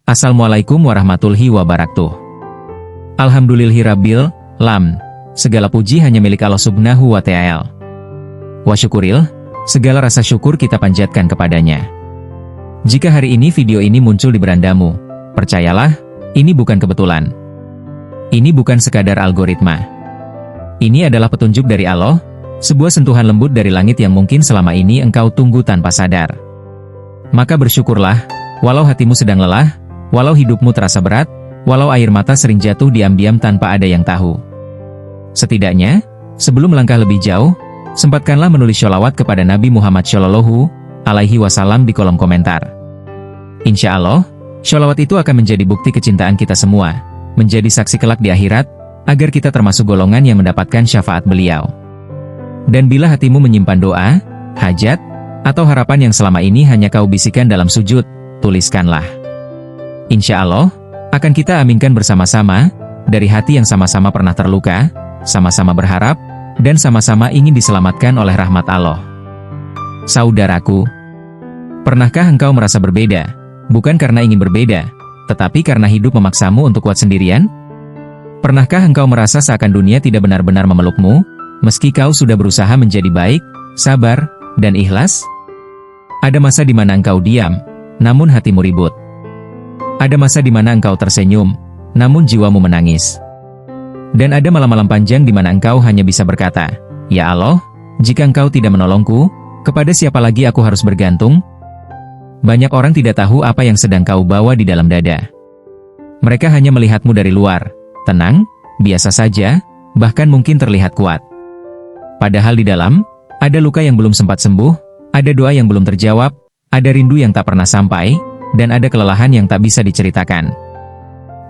Assalamualaikum warahmatullahi wabarakatuh. Alhamdulillahirabbil lam. Segala puji hanya milik Allah Subhanahu wa ta'ala. Wa syukuril, segala rasa syukur kita panjatkan kepadanya. Jika hari ini video ini muncul di berandamu, percayalah, ini bukan kebetulan. Ini bukan sekadar algoritma. Ini adalah petunjuk dari Allah, sebuah sentuhan lembut dari langit yang mungkin selama ini engkau tunggu tanpa sadar. Maka bersyukurlah, walau hatimu sedang lelah, walau hidupmu terasa berat, walau air mata sering jatuh diam-diam tanpa ada yang tahu. Setidaknya, sebelum melangkah lebih jauh, sempatkanlah menulis sholawat kepada Nabi Muhammad Shallallahu Alaihi Wasallam di kolom komentar. Insya Allah, sholawat itu akan menjadi bukti kecintaan kita semua, menjadi saksi kelak di akhirat, agar kita termasuk golongan yang mendapatkan syafaat beliau. Dan bila hatimu menyimpan doa, hajat, atau harapan yang selama ini hanya kau bisikan dalam sujud, tuliskanlah. Insya Allah, akan kita aminkan bersama-sama, dari hati yang sama-sama pernah terluka, sama-sama berharap, dan sama-sama ingin diselamatkan oleh rahmat Allah. Saudaraku, pernahkah engkau merasa berbeda? Bukan karena ingin berbeda, tetapi karena hidup memaksamu untuk kuat sendirian? Pernahkah engkau merasa seakan dunia tidak benar-benar memelukmu, meski kau sudah berusaha menjadi baik, sabar, dan ikhlas? Ada masa di mana engkau diam, namun hatimu ribut. Ada masa di mana engkau tersenyum, namun jiwamu menangis. Dan ada malam-malam panjang di mana engkau hanya bisa berkata, "Ya Allah, jika engkau tidak menolongku, kepada siapa lagi aku harus bergantung?" Banyak orang tidak tahu apa yang sedang kau bawa di dalam dada. Mereka hanya melihatmu dari luar, tenang, biasa saja, bahkan mungkin terlihat kuat. Padahal di dalam, ada luka yang belum sempat sembuh, ada doa yang belum terjawab, ada rindu yang tak pernah sampai, dan ada kelelahan yang tak bisa diceritakan.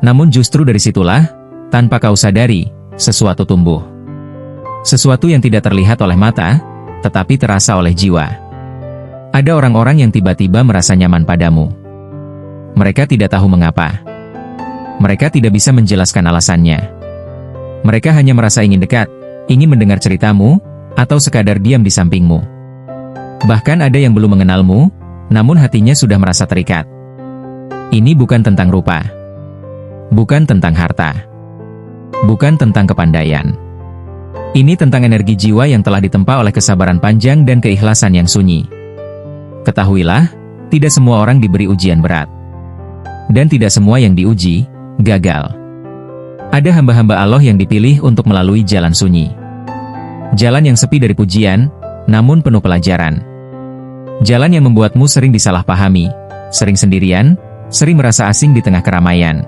Namun justru dari situlah, tanpa kau sadari, sesuatu tumbuh. Sesuatu yang tidak terlihat oleh mata, tetapi terasa oleh jiwa. Ada orang-orang yang tiba-tiba merasa nyaman padamu. Mereka tidak tahu mengapa. Mereka tidak bisa menjelaskan alasannya. Mereka hanya merasa ingin dekat, ingin mendengar ceritamu, atau sekadar diam di sampingmu. Bahkan ada yang belum mengenalmu, namun hatinya sudah merasa terikat. Ini bukan tentang rupa. Bukan tentang harta. Bukan tentang kepandaian. Ini tentang energi jiwa yang telah ditempa oleh kesabaran panjang dan keikhlasan yang sunyi. Ketahuilah, tidak semua orang diberi ujian berat. Dan tidak semua yang diuji, gagal. Ada hamba-hamba Allah yang dipilih untuk melalui jalan sunyi. Jalan yang sepi dari pujian, namun penuh pelajaran. Jalan yang membuatmu sering disalahpahami, sering sendirian, sering merasa asing di tengah keramaian.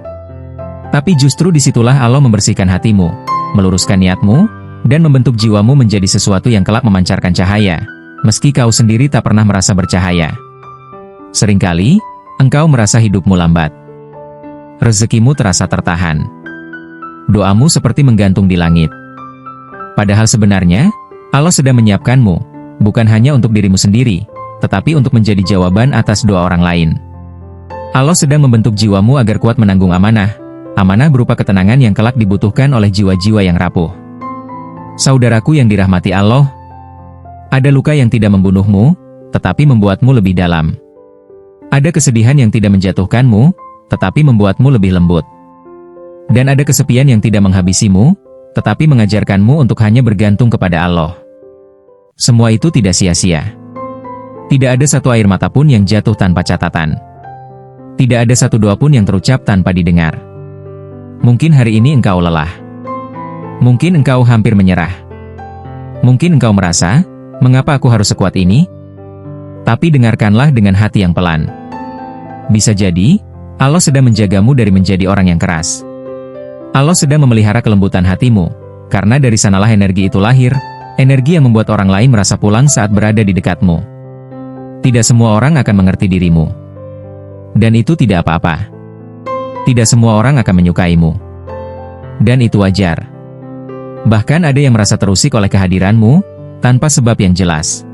Tapi justru disitulah Allah membersihkan hatimu, meluruskan niatmu, dan membentuk jiwamu menjadi sesuatu yang kelak memancarkan cahaya, meski kau sendiri tak pernah merasa bercahaya. Seringkali, engkau merasa hidupmu lambat. Rezekimu terasa tertahan. Doamu seperti menggantung di langit. Padahal sebenarnya, Allah sedang menyiapkanmu, bukan hanya untuk dirimu sendiri, tetapi untuk menjadi jawaban atas doa orang lain. Allah sedang membentuk jiwamu agar kuat menanggung amanah. Amanah berupa ketenangan yang kelak dibutuhkan oleh jiwa-jiwa yang rapuh. Saudaraku yang dirahmati Allah, ada luka yang tidak membunuhmu, tetapi membuatmu lebih dalam. Ada kesedihan yang tidak menjatuhkanmu, tetapi membuatmu lebih lembut. Dan ada kesepian yang tidak menghabisimu, tetapi mengajarkanmu untuk hanya bergantung kepada Allah. Semua itu tidak sia-sia. Tidak ada satu air mata pun yang jatuh tanpa catatan. Tidak ada satu doa pun yang terucap tanpa didengar. Mungkin hari ini engkau lelah. Mungkin engkau hampir menyerah. Mungkin engkau merasa, mengapa aku harus sekuat ini? Tapi dengarkanlah dengan hati yang pelan. Bisa jadi, Allah sedang menjagamu dari menjadi orang yang keras. Allah sedang memelihara kelembutan hatimu, karena dari sanalah energi itu lahir, energi yang membuat orang lain merasa pulang saat berada di dekatmu. Tidak semua orang akan mengerti dirimu. Dan itu tidak apa-apa. Tidak semua orang akan menyukaimu. Dan itu wajar. Bahkan ada yang merasa terusik oleh kehadiranmu, tanpa sebab yang jelas.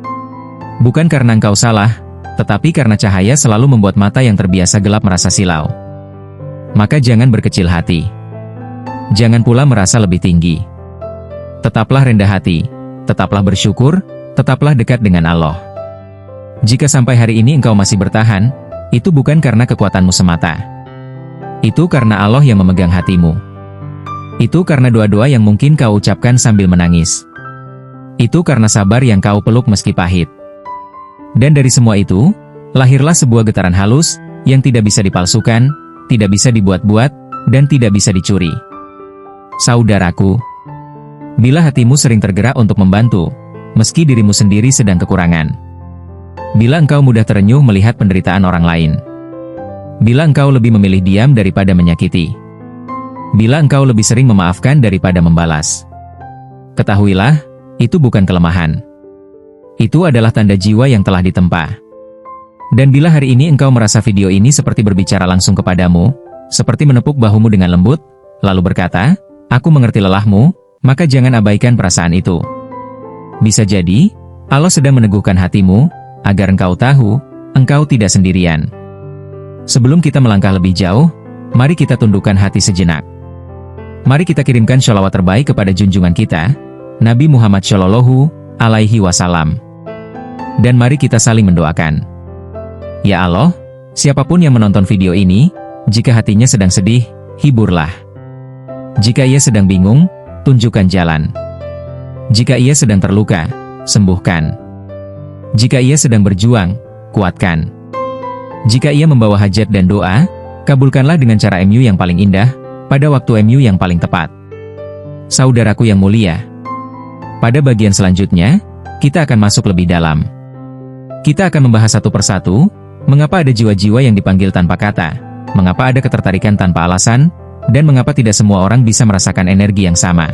Bukan karena engkau salah, tetapi karena cahaya selalu membuat mata yang terbiasa gelap merasa silau. Maka jangan berkecil hati. Jangan pula merasa lebih tinggi. Tetaplah rendah hati, tetaplah bersyukur, tetaplah dekat dengan Allah. Jika sampai hari ini engkau masih bertahan, itu bukan karena kekuatanmu semata. Itu karena Allah yang memegang hatimu. Itu karena doa-doa yang mungkin kau ucapkan sambil menangis. Itu karena sabar yang kau peluk meski pahit. Dan dari semua itu, lahirlah sebuah getaran halus, yang tidak bisa dipalsukan, tidak bisa dibuat-buat, dan tidak bisa dicuri. Saudaraku, bila hatimu sering tergerak untuk membantu, meski dirimu sendiri sedang kekurangan. Bila engkau mudah terenyuh melihat penderitaan orang lain. Bila engkau lebih memilih diam daripada menyakiti. Bila engkau lebih sering memaafkan daripada membalas. Ketahuilah, itu bukan kelemahan. Itu adalah tanda jiwa yang telah ditempa. Dan bila hari ini engkau merasa video ini seperti berbicara langsung kepadamu, seperti menepuk bahumu dengan lembut, lalu berkata, "Aku mengerti lelahmu," maka jangan abaikan perasaan itu. Bisa jadi, Allah sedang meneguhkan hatimu, agar engkau tahu, engkau tidak sendirian. Sebelum kita melangkah lebih jauh, mari kita tundukkan hati sejenak. Mari kita kirimkan sholawat terbaik kepada junjungan kita, Nabi Muhammad Shallallahu Alaihi Wasallam. Dan mari kita saling mendoakan. Ya Allah, siapapun yang menonton video ini, jika hatinya sedang sedih, hiburlah. Jika ia sedang bingung, tunjukkan jalan. Jika ia sedang terluka, sembuhkan. Jika ia sedang berjuang, kuatkan. Jika ia membawa hajat dan doa, kabulkanlah dengan cara MU yang paling indah, pada waktu MU yang paling tepat. Saudaraku yang mulia, pada bagian selanjutnya, kita akan masuk lebih dalam. Kita akan membahas satu persatu, mengapa ada jiwa-jiwa yang dipanggil tanpa kata, mengapa ada ketertarikan tanpa alasan, dan mengapa tidak semua orang bisa merasakan energi yang sama.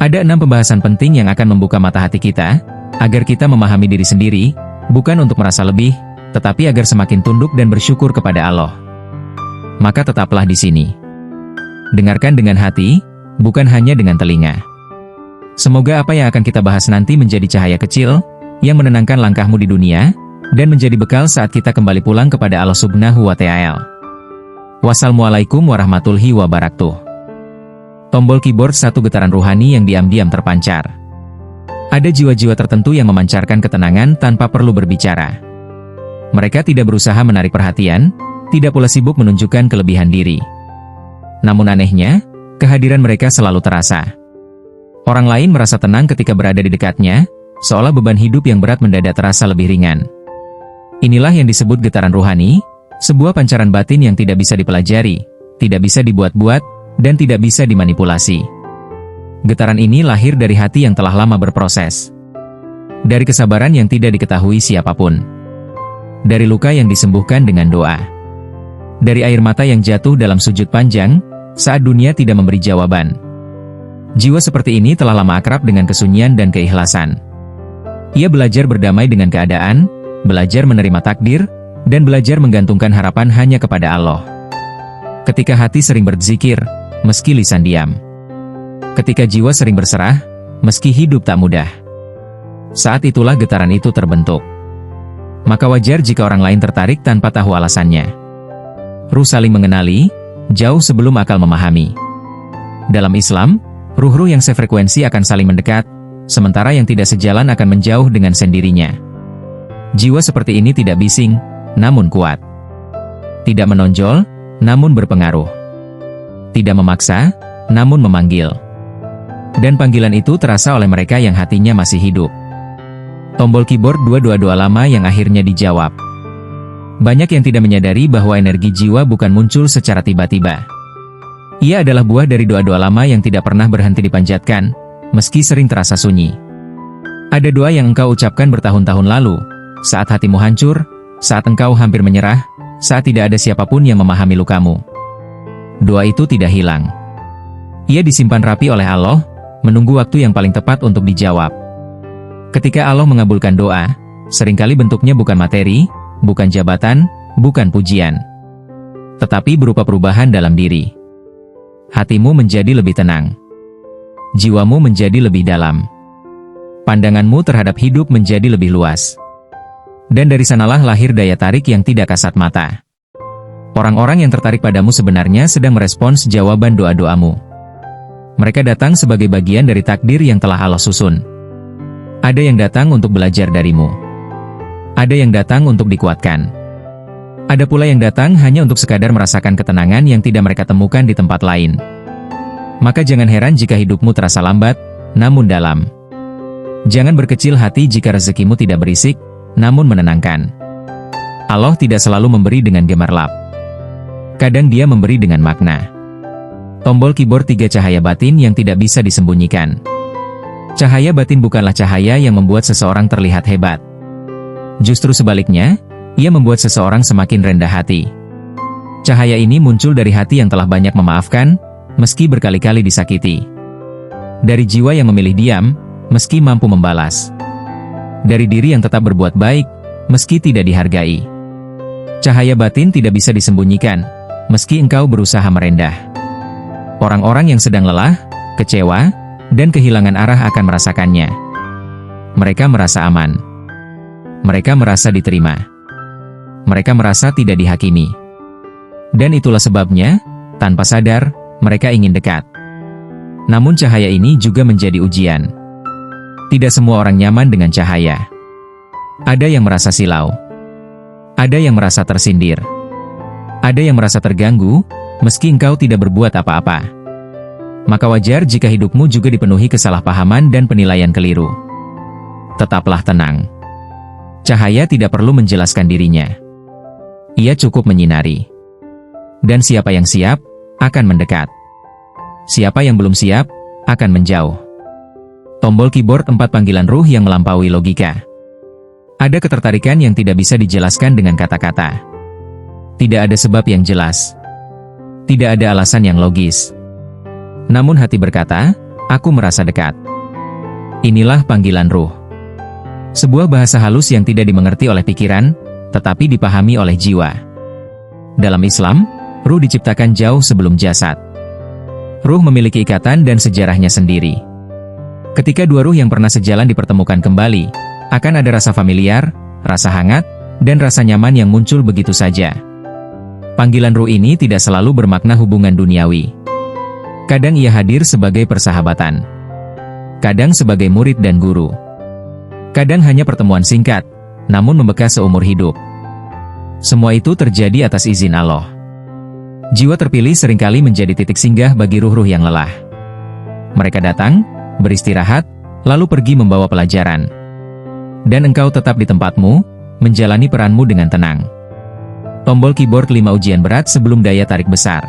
Ada 6 pembahasan penting yang akan membuka mata hati kita, agar kita memahami diri sendiri, bukan untuk merasa lebih, tetapi agar semakin tunduk dan bersyukur kepada Allah. Maka tetaplah di sini. Dengarkan dengan hati, bukan hanya dengan telinga. Semoga apa yang akan kita bahas nanti menjadi cahaya kecil, yang menenangkan langkahmu di dunia, dan menjadi bekal saat kita kembali pulang kepada Allah Subhanahu wa Ta'ala. Wassalamualaikum warahmatullahi wabarakatuh. Tombol keyboard satu getaran ruhani yang diam-diam terpancar. Ada jiwa-jiwa tertentu yang memancarkan ketenangan tanpa perlu berbicara. Mereka tidak berusaha menarik perhatian, tidak pula sibuk menunjukkan kelebihan diri. Namun anehnya, kehadiran mereka selalu terasa. Orang lain merasa tenang ketika berada di dekatnya, seolah beban hidup yang berat mendadak terasa lebih ringan. Inilah yang disebut getaran ruhani, sebuah pancaran batin yang tidak bisa dipelajari, tidak bisa dibuat-buat, dan tidak bisa dimanipulasi. Getaran ini lahir dari hati yang telah lama berproses. Dari kesabaran yang tidak diketahui siapapun. Dari luka yang disembuhkan dengan doa. Dari air mata yang jatuh dalam sujud panjang, saat dunia tidak memberi jawaban. Jiwa seperti ini telah lama akrab dengan kesunyian dan keikhlasan. Ia belajar berdamai dengan keadaan, belajar menerima takdir, dan belajar menggantungkan harapan hanya kepada Allah. Ketika hati sering berzikir, meski lisan diam. Ketika jiwa sering berserah, meski hidup tak mudah. Saat itulah getaran itu terbentuk. Maka wajar jika orang lain tertarik tanpa tahu alasannya. Ruh saling mengenali, jauh sebelum akal memahami. Dalam Islam, ruh-ruh yang sefrekuensi akan saling mendekat, sementara yang tidak sejalan akan menjauh dengan sendirinya. Jiwa seperti ini tidak bising, namun kuat. Tidak menonjol, namun berpengaruh. Tidak memaksa, namun memanggil. Dan panggilan itu terasa oleh mereka yang hatinya masih hidup. Tombol keyboard 222 lama yang akhirnya dijawab. Banyak yang tidak menyadari bahwa energi jiwa bukan muncul secara tiba-tiba. Ia adalah buah dari doa-doa lama yang tidak pernah berhenti dipanjatkan, meski sering terasa sunyi. Ada doa yang engkau ucapkan bertahun-tahun lalu, saat hatimu hancur, saat engkau hampir menyerah, saat tidak ada siapapun yang memahami lukamu. Doa itu tidak hilang. Ia disimpan rapi oleh Allah, menunggu waktu yang paling tepat untuk dijawab. Ketika Allah mengabulkan doa, seringkali bentuknya bukan materi, bukan jabatan, bukan pujian, tetapi berupa perubahan dalam diri. Hatimu menjadi lebih tenang. Jiwamu menjadi lebih dalam. Pandanganmu terhadap hidup menjadi lebih luas. Dan dari sanalah lahir daya tarik yang tidak kasat mata. Orang-orang yang tertarik padamu sebenarnya sedang merespons jawaban doa-doamu. Mereka datang sebagai bagian dari takdir yang telah Allah susun. Ada yang datang untuk belajar darimu. Ada yang datang untuk dikuatkan. Ada pula yang datang hanya untuk sekadar merasakan ketenangan yang tidak mereka temukan di tempat lain. Maka jangan heran jika hidupmu terasa lambat, namun dalam. Jangan berkecil hati jika rezekimu tidak berisik, namun menenangkan. Allah tidak selalu memberi dengan gemerlap. Kadang Dia memberi dengan makna. Tombol keyboard 3 cahaya batin yang tidak bisa disembunyikan. Cahaya batin bukanlah cahaya yang membuat seseorang terlihat hebat. Justru sebaliknya, ia membuat seseorang semakin rendah hati. Cahaya ini muncul dari hati yang telah banyak memaafkan, meski berkali-kali disakiti. Dari jiwa yang memilih diam, meski mampu membalas. Dari diri yang tetap berbuat baik, meski tidak dihargai. Cahaya batin tidak bisa disembunyikan, meski engkau berusaha merendah. Orang-orang yang sedang lelah, kecewa, dan kehilangan arah akan merasakannya. Mereka merasa aman. Mereka merasa diterima. Mereka merasa tidak dihakimi. Dan itulah sebabnya, tanpa sadar, mereka ingin dekat. Namun cahaya ini juga menjadi ujian. Tidak semua orang nyaman dengan cahaya. Ada yang merasa silau. Ada yang merasa tersindir. Ada yang merasa terganggu, meski engkau tidak berbuat apa-apa. Maka wajar jika hidupmu juga dipenuhi kesalahpahaman dan penilaian keliru. Tetaplah tenang. Cahaya tidak perlu menjelaskan dirinya. Ia cukup menyinari. Dan siapa yang siap, akan mendekat. Siapa yang belum siap, akan menjauh. Tombol keyboard 4 panggilan ruh yang melampaui logika. Ada ketertarikan yang tidak bisa dijelaskan dengan kata-kata. Tidak ada sebab yang jelas. Tidak ada alasan yang logis. Namun hati berkata, aku merasa dekat. Inilah panggilan ruh. Sebuah bahasa halus yang tidak dimengerti oleh pikiran, tetapi dipahami oleh jiwa. Dalam Islam, ruh diciptakan jauh sebelum jasad. Ruh memiliki ikatan dan sejarahnya sendiri. Ketika dua ruh yang pernah sejalan dipertemukan kembali, akan ada rasa familiar, rasa hangat, dan rasa nyaman yang muncul begitu saja. Panggilan ruh ini tidak selalu bermakna hubungan duniawi. Kadang ia hadir sebagai persahabatan. Kadang sebagai murid dan guru. Kadang hanya pertemuan singkat, namun membekas seumur hidup. Semua itu terjadi atas izin Allah. Jiwa terpilih seringkali menjadi titik singgah bagi ruh-ruh yang lelah. Mereka datang, beristirahat, lalu pergi membawa pelajaran. Dan engkau tetap di tempatmu, menjalani peranmu dengan tenang. Tombol keyboard 5 ujian berat sebelum daya tarik besar.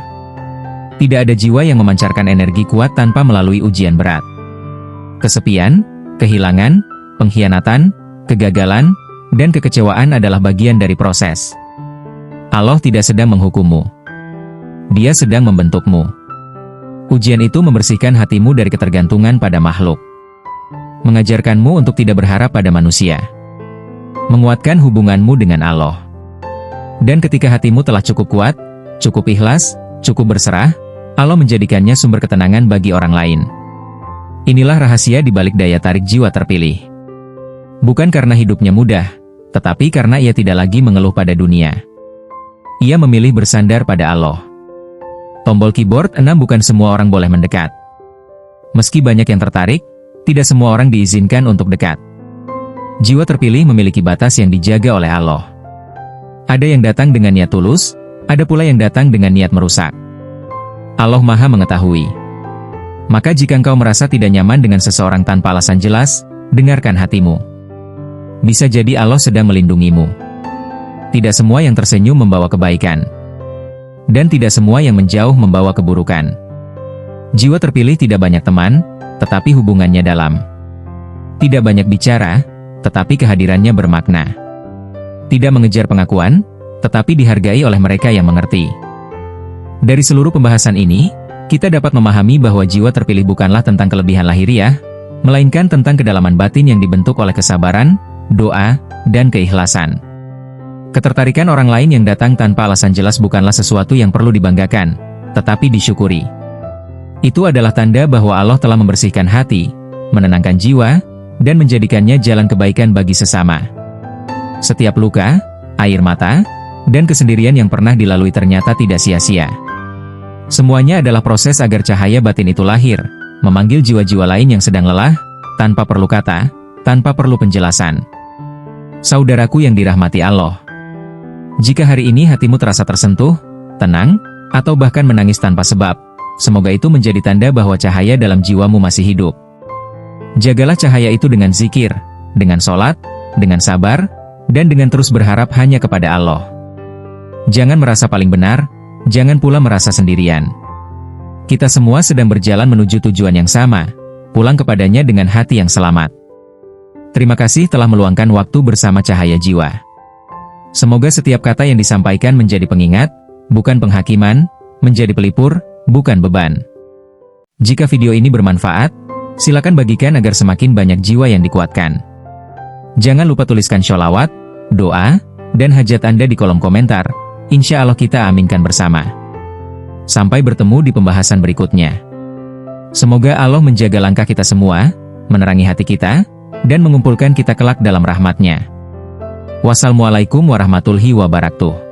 Tidak ada jiwa yang memancarkan energi kuat tanpa melalui ujian berat. Kesepian, kehilangan, pengkhianatan, kegagalan, dan kekecewaan adalah bagian dari proses. Allah tidak sedang menghukummu. Dia sedang membentukmu. Ujian itu membersihkan hatimu dari ketergantungan pada makhluk. Mengajarkanmu untuk tidak berharap pada manusia. Menguatkan hubunganmu dengan Allah. Dan ketika hatimu telah cukup kuat, cukup ikhlas, cukup berserah, Allah menjadikannya sumber ketenangan bagi orang lain. Inilah rahasia di balik daya tarik jiwa terpilih. Bukan karena hidupnya mudah, tetapi karena ia tidak lagi mengeluh pada dunia. Ia memilih bersandar pada Allah. Tombol keyboard 6 bukan semua orang boleh mendekat. Meski banyak yang tertarik, tidak semua orang diizinkan untuk dekat. Jiwa terpilih memiliki batas yang dijaga oleh Allah. Ada yang datang dengan niat tulus, ada pula yang datang dengan niat merusak. Allah Maha mengetahui. Maka jika engkau merasa tidak nyaman dengan seseorang tanpa alasan jelas, dengarkan hatimu. Bisa jadi Allah sedang melindungimu. Tidak semua yang tersenyum membawa kebaikan. Dan tidak semua yang menjauh membawa keburukan. Jiwa terpilih tidak banyak teman, tetapi hubungannya dalam. Tidak banyak bicara, tetapi kehadirannya bermakna. Tidak mengejar pengakuan, tetapi dihargai oleh mereka yang mengerti. Dari seluruh pembahasan ini, kita dapat memahami bahwa jiwa terpilih bukanlah tentang kelebihan lahiriah, melainkan tentang kedalaman batin yang dibentuk oleh kesabaran, doa, dan keikhlasan. Ketertarikan orang lain yang datang tanpa alasan jelas bukanlah sesuatu yang perlu dibanggakan, tetapi disyukuri. Itu adalah tanda bahwa Allah telah membersihkan hati, menenangkan jiwa, dan menjadikannya jalan kebaikan bagi sesama. Setiap luka, air mata, dan kesendirian yang pernah dilalui ternyata tidak sia-sia. Semuanya adalah proses agar cahaya batin itu lahir, memanggil jiwa-jiwa lain yang sedang lelah, tanpa perlu kata, tanpa perlu penjelasan. Saudaraku yang dirahmati Allah, Jika hari ini hatimu terasa tersentuh, tenang, atau bahkan menangis tanpa sebab, semoga itu menjadi tanda bahwa cahaya dalam jiwamu masih hidup. Jagalah cahaya itu dengan zikir, dengan sholat, dengan sabar, dan dengan terus berharap hanya kepada Allah. Jangan merasa paling benar, jangan pula merasa sendirian. Kita semua sedang berjalan menuju tujuan yang sama, pulang kepadanya dengan hati yang selamat. Terima kasih telah meluangkan waktu bersama Cahaya Jiwa. Semoga setiap kata yang disampaikan menjadi pengingat, bukan penghakiman, menjadi pelipur, bukan beban. Jika video ini bermanfaat, silakan bagikan agar semakin banyak jiwa yang dikuatkan. Jangan lupa tuliskan sholawat, doa, dan hajat Anda di kolom komentar. Insya Allah kita aminkan bersama. Sampai bertemu di pembahasan berikutnya. Semoga Allah menjaga langkah kita semua, menerangi hati kita, dan mengumpulkan kita kelak dalam rahmat-Nya. Wassalamualaikum warahmatullahi wabarakatuh.